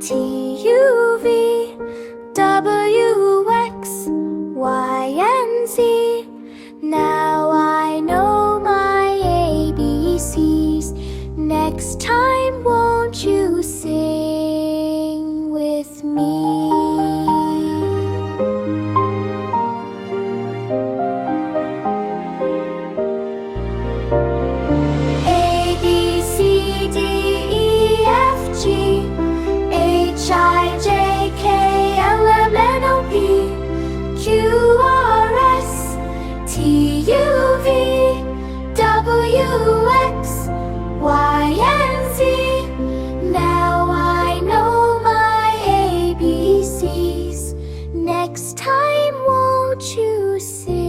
T, U, V, W, X, Y, and Z. Now I know my ABCs. Next time, won't you sing with me? A, B, C, D, E, F, G, H, I, J, K, L, M, N, O, P, Q, R, S, T, U, V, W, X, Y, and Z. Now I know my ABCs. Next time, won't you sing?